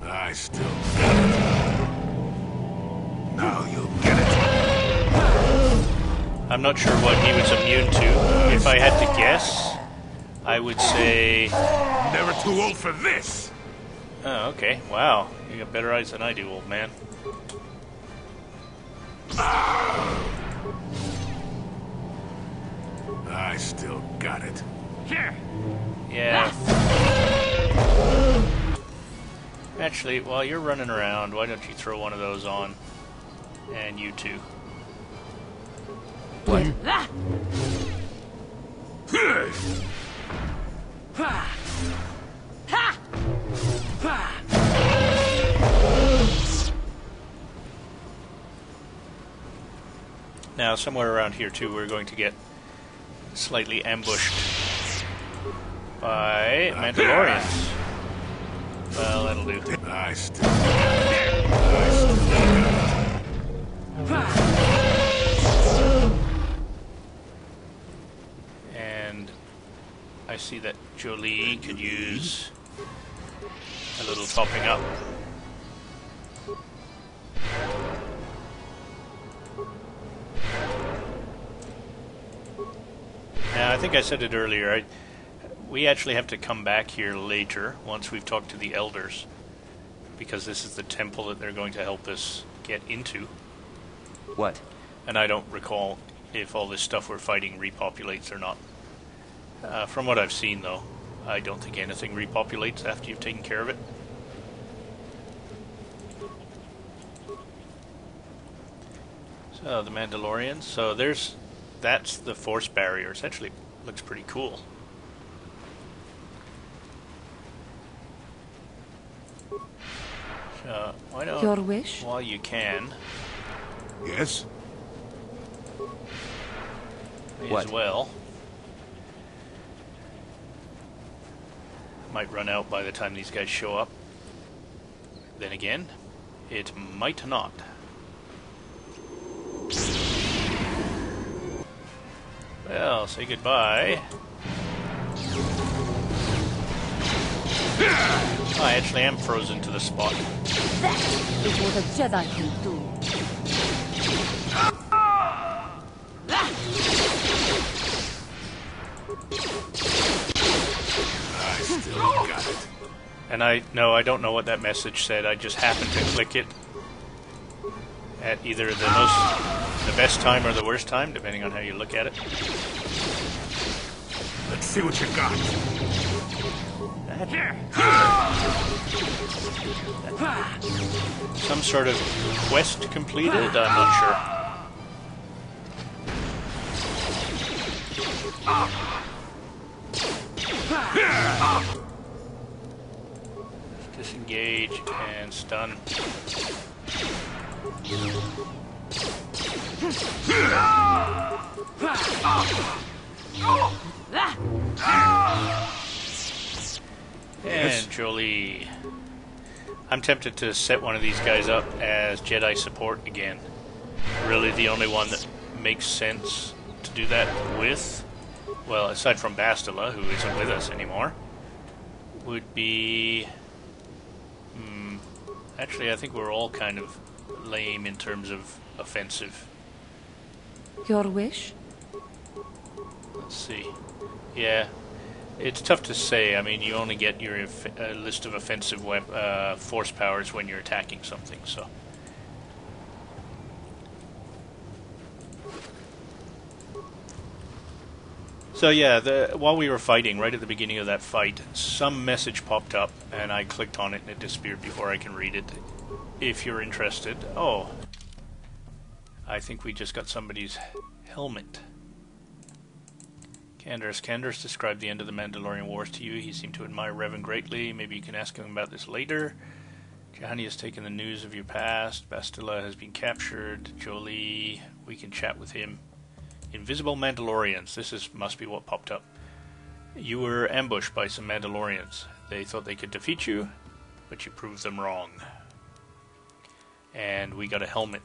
I still got it. Now you'll get it. I'm not sure what he was immune to. If I had to guess, I would say... Never too old for this! Oh, okay. Wow. You got better eyes than I do, old man. I still got it. Here! Yeah. Actually, while you're running around, why don't you throw one of those on? And you too. What? Now, somewhere around here too, we're going to get slightly ambushed by Mandalorians. Well, that'll do. I still got it. I still got it. And I see that Jolie could use a little topping up. Now, I think I said it earlier, we actually have to come back here later, once we've talked to the elders, because this is the temple that they're going to help us get into. What? And I don't recall if all this stuff we're fighting repopulates or not. From what I've seen, though, I don't think anything repopulates after you've taken care of it. So, the Mandalorians. So, that's the force barrier. It actually looks pretty cool. So, why don't... Your wish? While you can... Yes? May What? as well. Might run out by the time these guys show up. Then again, it might not. Well, say goodbye. I actually am frozen to the spot. That is what a Jedi can do. I still got it. And I don't know what that message said. I just happened to click it at either the best time or the worst time, depending on how you look at it. Let's see what you got. Some sort of quest completed? I'm not sure. Disengage and stun. And Jolie. I'm tempted to set one of these guys up as Jedi support again. Really the only one that makes sense to do that with, well, aside from Bastila, who isn't with us anymore, would be... actually, I think we're all kind of lame in terms of offensive. Your wish? Let's see. Yeah, it's tough to say. I mean, you only get your list of offensive force powers when you're attacking something, so... So yeah, while we were fighting, right at the beginning of that fight, some message popped up, and I clicked on it and it disappeared before I can read it. If you're interested... Oh. I think we just got somebody's helmet. Candace described the end of the Mandalorian Wars to you. He seemed to admire Revan greatly. Maybe you can ask him about this later. Jahani has taken the news of your past. Bastila has been captured. Jolie, we can chat with him. Invisible Mandalorians. This must be what popped up. You were ambushed by some Mandalorians. They thought they could defeat you, but you proved them wrong. And we got a helmet.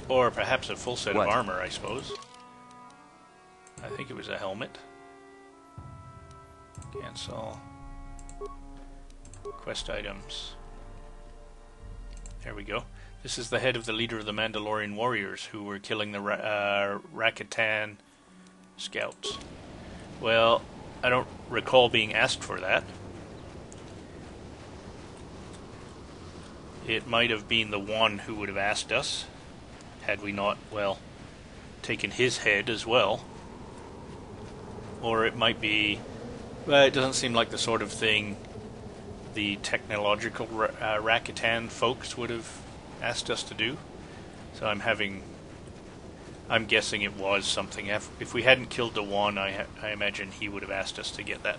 Or perhaps a full set of armor, I suppose. I think it was a helmet. Cancel. Quest items. There we go. This is the head of the leader of the Mandalorian warriors who were killing the Rakatan scouts. Well, I don't recall being asked for that. It might have been the one who would have asked us, had we not, well, taken his head as well. Or it might be, well, it doesn't seem like the sort of thing the technological Rakatan folks would have asked us to do. So I'm guessing it was something. If we hadn't killed the one, I imagine he would have asked us to get that.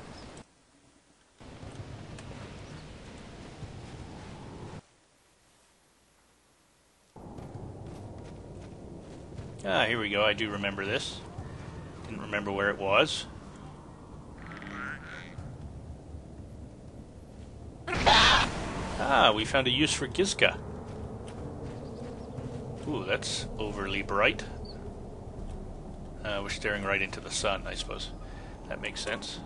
Ah, here we go. I do remember this. Didn't remember where it was. Ah, we found a use for Gizka. Ooh, that's overly bright. We're staring right into the sun, I suppose. That makes sense.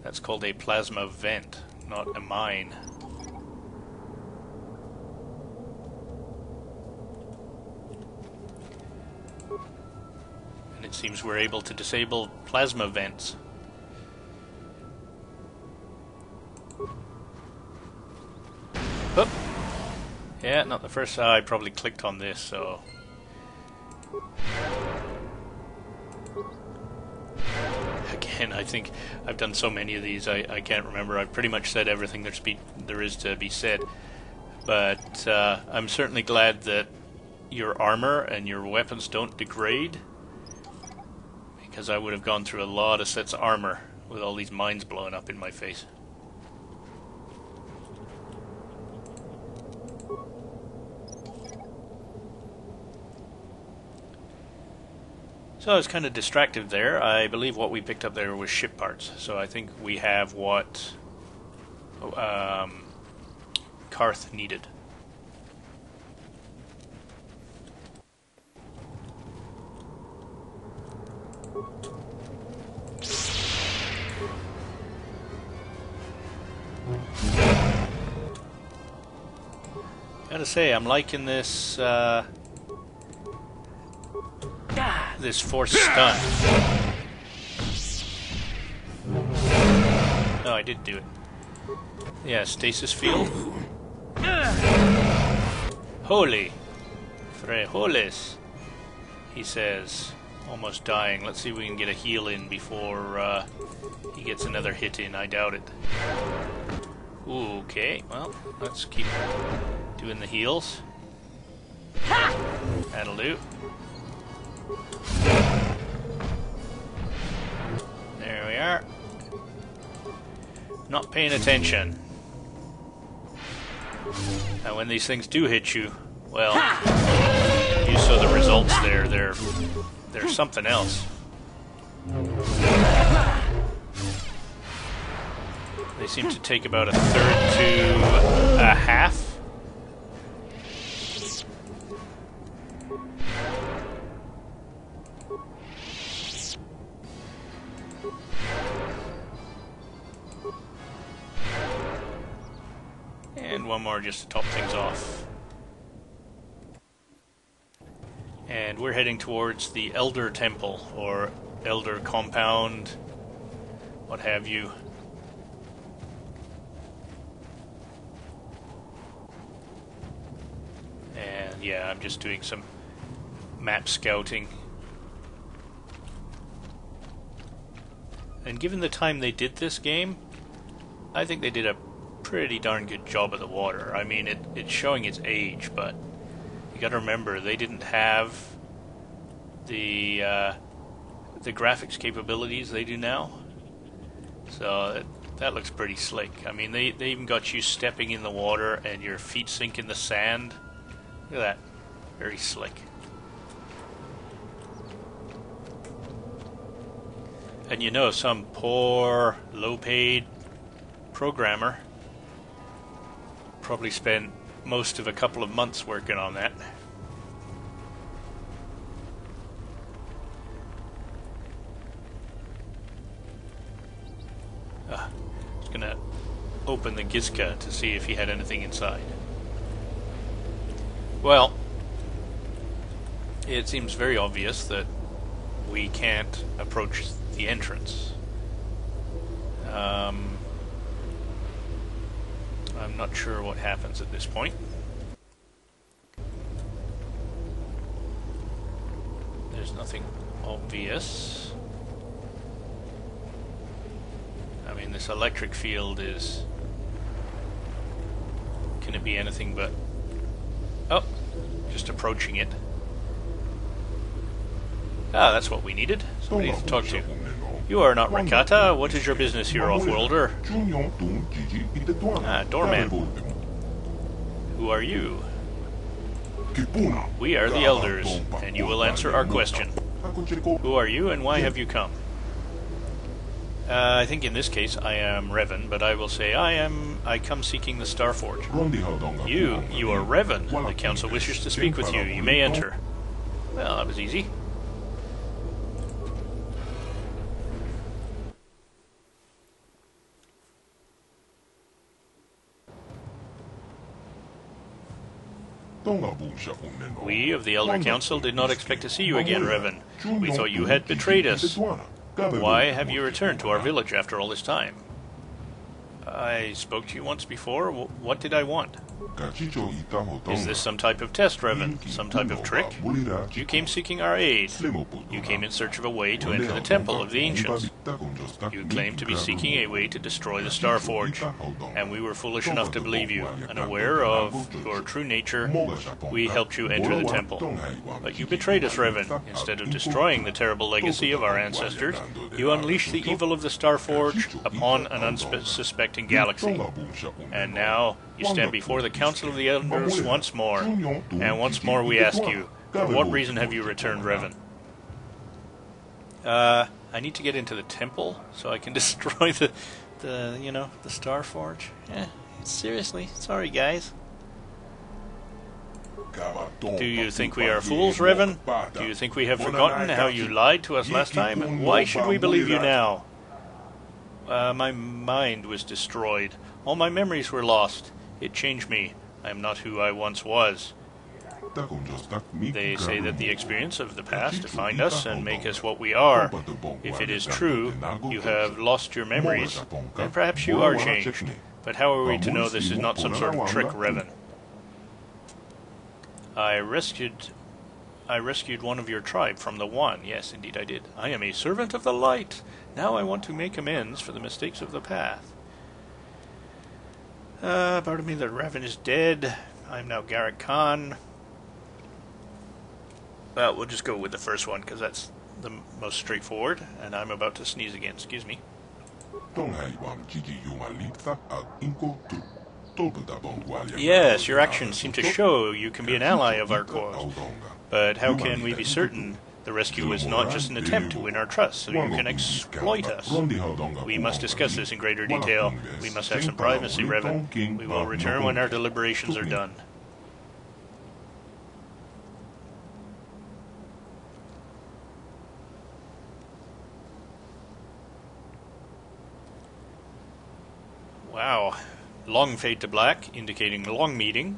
That's called a plasma vent, not a mine. And it seems we're able to disable plasma vents. Oop. Yeah, not the first time. I probably clicked on this, so... Again, I think I've done so many of these, I can't remember. I've pretty much said everything there is to be said. But I'm certainly glad that your armor and your weapons don't degrade, because I would have gone through a lot of sets of armor with all these mines blowing up in my face. So I was kind of distracted there. I believe what we picked up there was ship parts. So I think we have what Karth needed. Gotta say, I'm liking this this force stun. Oh, I did do it. Yeah, stasis field. Holy frijoles, he says, almost dying. Let's see if we can get a heal in before he gets another hit in. I doubt it. Ooh, okay, well, let's keep doing the heals. That'll do. There we are. Not paying attention. And when these things do hit you, well, you saw the results there. They're something else. They seem to take about a third to a half. And one more just to top things off. And we're heading towards the Elder Temple, or Elder Compound, what have you. And yeah, I'm just doing some map scouting. And given the time they did this game, I think they did a pretty darn good job of the water. I mean, it's showing its age, but you gotta remember, they didn't have the graphics capabilities they do now. So that looks pretty slick. I mean, they even got you stepping in the water and your feet sink in the sand. Look at that. Very slick. And you know, some poor, low-paid programmer probably spent most of a couple of months working on that. open the Gizka to see if he had anything inside. Well, it seems very obvious that we can't approach the entrance. I'm not sure what happens at this point. There's nothing obvious. I mean, this electric field is... Can it be anything but... Oh, just approaching it. Ah, that's what we needed. Somebody to talk to. You are not Rakata. What is your business here, Off-Worlder? Ah, doorman. Who are you? We are the Elders, and you will answer our question. Who are you, and why have you come? I think in this case I am Revan, but I will say I come seeking the Starforge. You are Revan. The Council wishes to speak with you. You may enter. Well, that was easy. We of the Elder Council did not expect to see you again, Revan. We thought you had betrayed us. Why have you returned to our village after all this time? I spoke to you once before. What did I want? Is this some type of test, Revan? Some type of trick? You came seeking our aid. You came in search of a way to enter the temple of the ancients. You claimed to be seeking a way to destroy the Starforge, and we were foolish enough to believe you. Unaware of your true nature, we helped you enter the temple. But you betrayed us, Revan. Instead of destroying the terrible legacy of our ancestors, you unleashed the evil of the Starforge upon an unsuspecting galaxy. And now you stand before the Council of the Elders once more, and once more we ask you, for what reason have you returned, Revan? I need to get into the temple so I can destroy the Starforge. Seriously, sorry guys. Do you think we are fools, Revan? Do you think we have forgotten how you lied to us last time? Why should we believe you now? My mind was destroyed. All my memories were lost. It changed me. I am not who I once was. They say that the experience of the past defined us and make us what we are. If it is true, you have lost your memories, then perhaps you are changed. But how are we to know this is not some sort of trick, Revan? I rescued one of your tribe from the One. Yes, indeed I did. I am a servant of the light. Now I want to make amends for the mistakes of the past. Pardon me that Revan is dead. I'm now Garrett Khan. Well, we'll just go with the first one, because that's the most straightforward, and I'm about to sneeze again. Excuse me. Yes, your actions seem to show you can be an ally of our cause. But how can we be certain the rescue was not just an attempt to win our trust so you can exploit us? We must discuss this in greater detail. We must have some privacy, Revan. We will return when our deliberations are done. Wow. Long fade to black, indicating long meeting.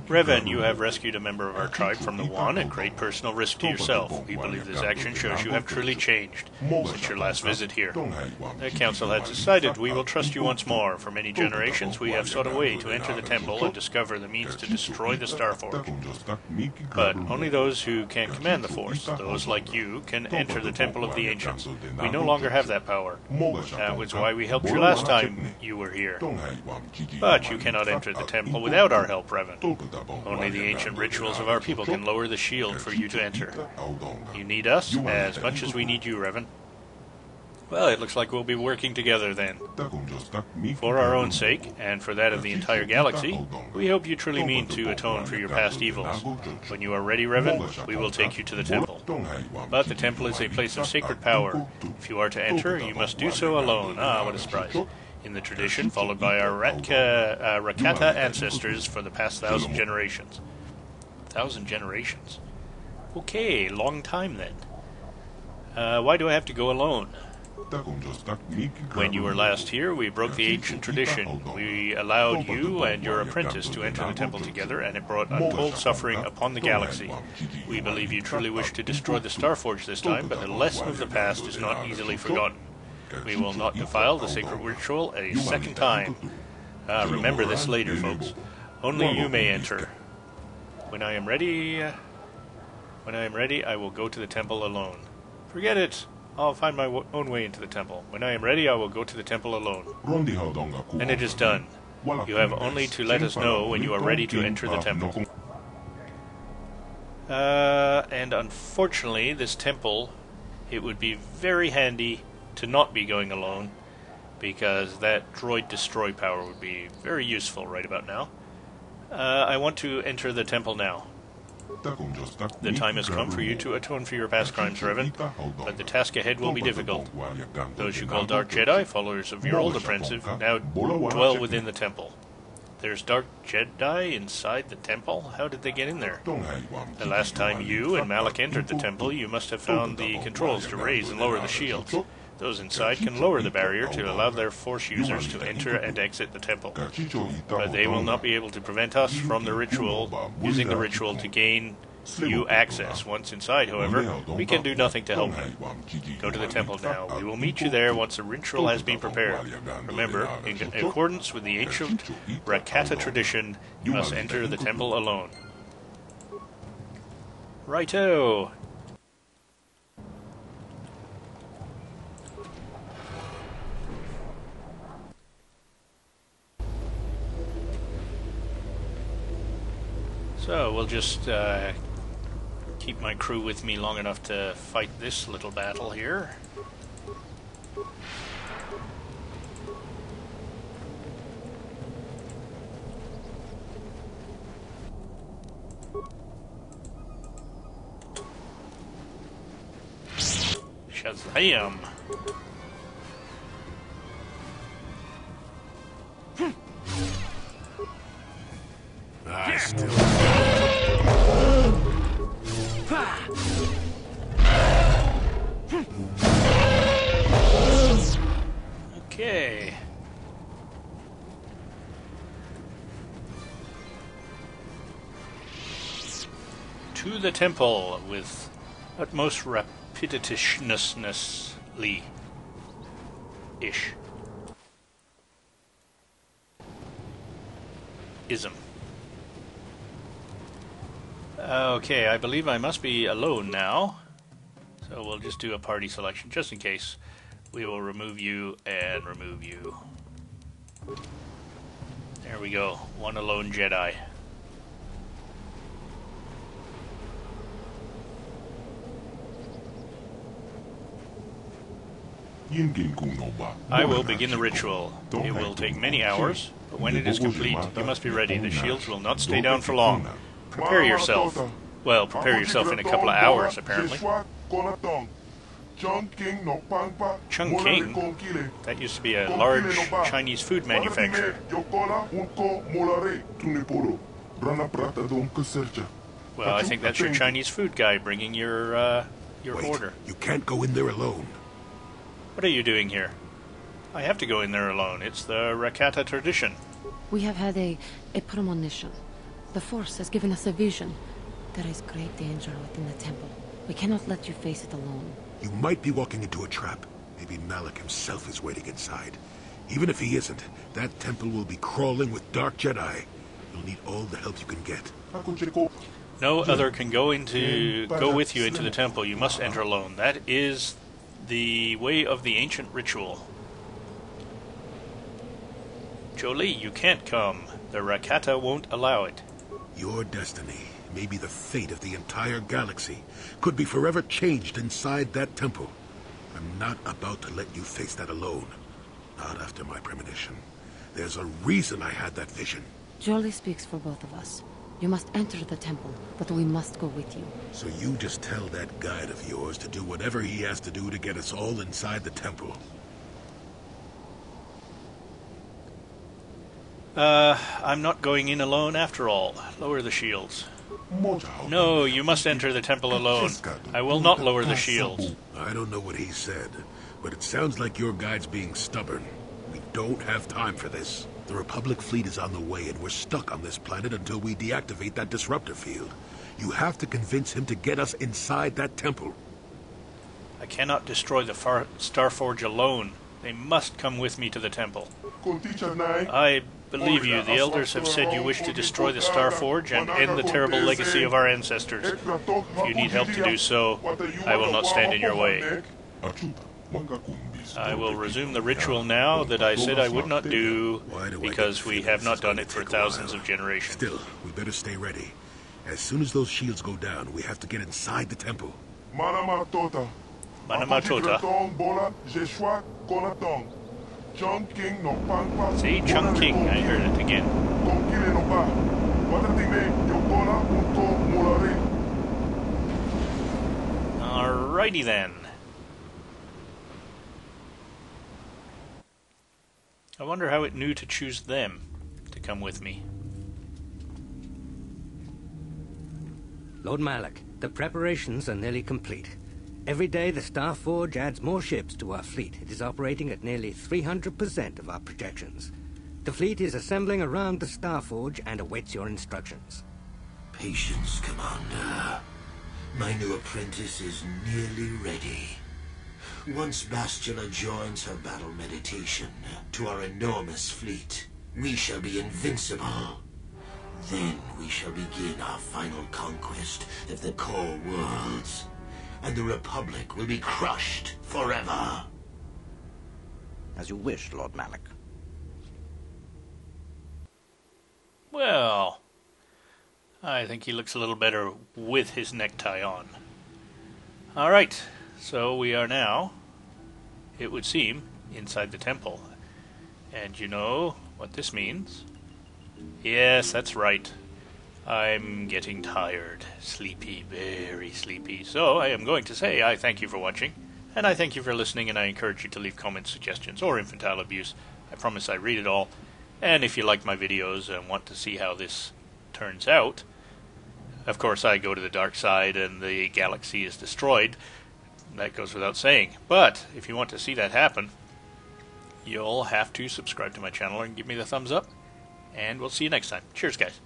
Revan, you have rescued a member of our tribe from the One at great personal risk to yourself. We believe this action shows you have truly changed since your last visit here. The Council has decided we will trust you once more. For many generations, we have sought a way to enter the temple and discover the means to destroy the Starforge. But only those who can command the Force, those like you, can enter the temple of the ancients. We no longer have that power. That was why we helped you last time you were here. But you cannot enter the temple without our help, Revan. Only the ancient rituals of our people can lower the shield for you to enter. You need us as much as we need you, Revan. Well, it looks like we'll be working together then. For our own sake, and for that of the entire galaxy, we hope you truly mean to atone for your past evils. When you are ready, Revan, we will take you to the temple. But the temple is a place of sacred power. If you are to enter, you must do so alone. Ah, what a surprise. In the tradition followed by our Rakata ancestors for the past 1,000 generations. 1,000 generations? Okay, long time then. Why do I have to go alone? When you were last here, we broke the ancient tradition. We allowed you and your apprentice to enter the temple together, and it brought untold suffering upon the galaxy. We believe you truly wish to destroy the Starforge this time, but the lesson of the past is not easily forgotten. We will not defile the sacred ritual a second time. Remember this later, folks. Only you may enter. When I am ready, I will go to the temple alone. Forget it. I'll find my own way into the temple. When I am ready, I will go to the temple alone. And it is done. You have only to let us know when you are ready to enter the temple. And unfortunately, this temple, it would be very handy to not be going alone, because that droid destroy power would be very useful right about now. I want to enter the temple now. The time has come for you to atone for your past crimes, Revan, but the task ahead will be difficult. Those you call Dark Jedi, followers of your old apprentice, now dwell within the temple. There's Dark Jedi inside the temple? How did they get in there? The last time you and Malak entered the temple, you must have found the controls to raise and lower the shields. Those inside can lower the barrier to allow their Force users to enter and exit the temple. But they will not be able to prevent us from the ritual, using the ritual to gain you access. Once inside, however, we can do nothing to help you. Go to the temple now. We will meet you there once the ritual has been prepared. Remember, in accordance with the ancient Rakata tradition, you must enter the temple alone. Righto! So, we'll just keep my crew with me long enough to fight this little battle here. Shazam! I still... Okay. To the temple with utmost rapiditousness-ish. Ism. Okay, I believe I must be alone now. So we'll just do a party selection, just in case. We will remove you and remove you. There we go. One alone Jedi. I will begin the ritual. It will take many hours, but when it is complete, you must be ready. The shields will not stay down for long. Prepare yourself. Well, prepare yourself in a couple of hours, apparently. Chungking? That used to be a large Chinese food manufacturer. Well, I think that's your Chinese food guy bringing your order. You can't go in there alone. What are you doing here? I have to go in there alone. It's the Rakata tradition. We have had a premonition. The Force has given us a vision. There is great danger within the temple. We cannot let you face it alone. You might be walking into a trap. Maybe Malak himself is waiting inside. Even if he isn't, that temple will be crawling with Dark Jedi. You'll need all the help you can get. No other can go with you into the temple. You must enter alone. That is the way of the ancient ritual. Jolie, you can't come. The Rakata won't allow it. Your destiny, maybe the fate of the entire galaxy, could be forever changed inside that temple. I'm not about to let you face that alone. Not after my premonition. There's a reason I had that vision. Jolie speaks for both of us. You must enter the temple, but we must go with you. So you just tell that guide of yours to do whatever he has to do to get us all inside the temple. I'm not going in alone after all. Lower the shields. No, you must enter the temple alone. I will not lower the shields. I don't know what he said, but it sounds like your guide's being stubborn. We don't have time for this. The Republic fleet is on the way, and we're stuck on this planet until we deactivate that disruptor field. You have to convince him to get us inside that temple. I cannot destroy the Starforge alone. They must come with me to the temple. I believe you. The elders have said you wish to destroy the Starforge and end the terrible legacy of our ancestors. If you need help to do so, I will not stand in your way. I will resume the ritual now that I said I would not do, because we have not done it for thousands of generations. Still, we better stay ready. As soon as those shields go down, we have to get inside the temple. Manamatota. See, Chungking, I heard it again. Alrighty then. I wonder how it knew to choose them to come with me. Lord Malak, the preparations are nearly complete. Every day the Starforge adds more ships to our fleet. It is operating at nearly 300% of our projections. The fleet is assembling around the Starforge and awaits your instructions. Patience, Commander. My new apprentice is nearly ready. Once Bastila joins her battle meditation to our enormous fleet, we shall be invincible. Then we shall begin our final conquest of the core worlds, and the Republic will be crushed forever. As you wish, Lord Malak. Well, I think he looks a little better with his necktie on. Alright, so we are now, it would seem, inside the temple. And you know what this means? Yes, that's right. I'm getting tired. Sleepy, very sleepy. So I am going to say I thank you for watching, and I thank you for listening, and I encourage you to leave comments, suggestions, or infantile abuse. I promise I read it all. And if you like my videos and want to see how this turns out, of course I go to the dark side and the galaxy is destroyed. That goes without saying. But if you want to see that happen, you'll have to subscribe to my channel and give me the thumbs up. And we'll see you next time. Cheers, guys.